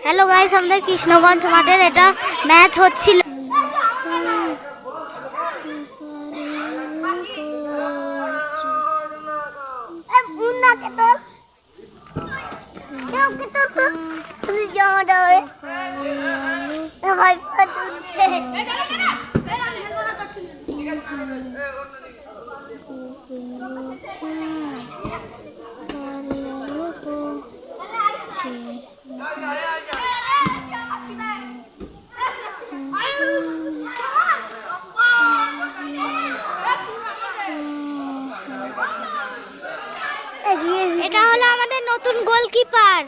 Hello guys, আমাদের কৃষ্ণগঞ্জ মাঠের এটা ম্যাচ হচ্ছিল। এটা হলো আমাদের নতুন গোলকিপার।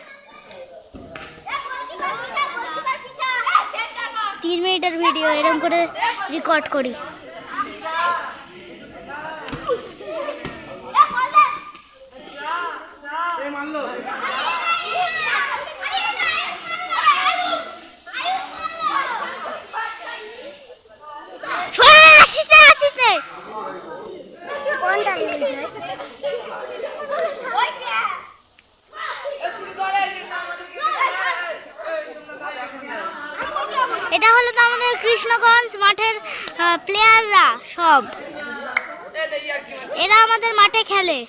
3 মিনিটের ভিডিও এরকম করে রেকর্ড করি। এটা হলো তো আমাদের কৃষ্ণগঞ্জ মাঠের প্লেয়াররা সব, এরা আমাদের মাঠে খেলে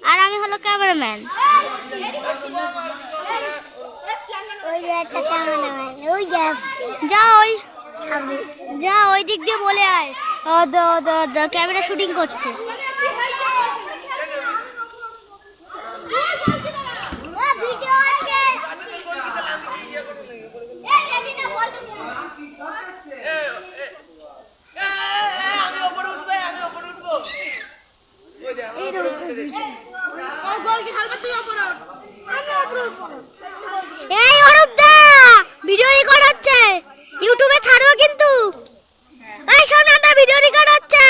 আর আমি হলো ক্যামেরাম্যান। যা ওই দিক দিয়ে বলে আয়, ক্যামেরা শুটিং করছে। এই অরূপ দা, ভিডিও রেকর্ড হচ্ছে, ইউটিউবে ছাড়বো কিন্তু। এই শোনা দা, ভিডিও রেকর্ড হচ্ছে।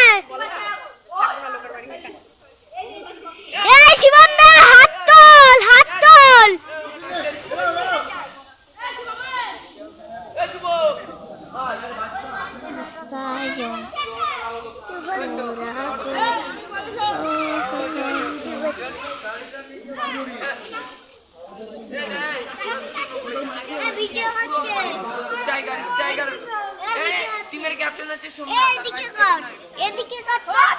এই শিবন দা, হাত তোল, হাত তোল। টিমের ক্যাপ্টেন হচ্ছে সোমনাথ। এদিকে কর, এদিকে কর,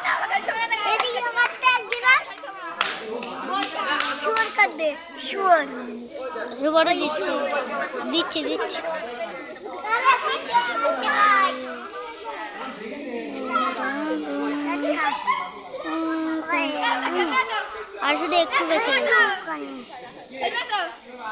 এদিকে মারতে একদিনা শুয়ার কাট দে, শুয়ার বড় দিচ্ছি দিচ্ছি দিচ্ছি। আর শুধু একটু বেঁচে গেছে।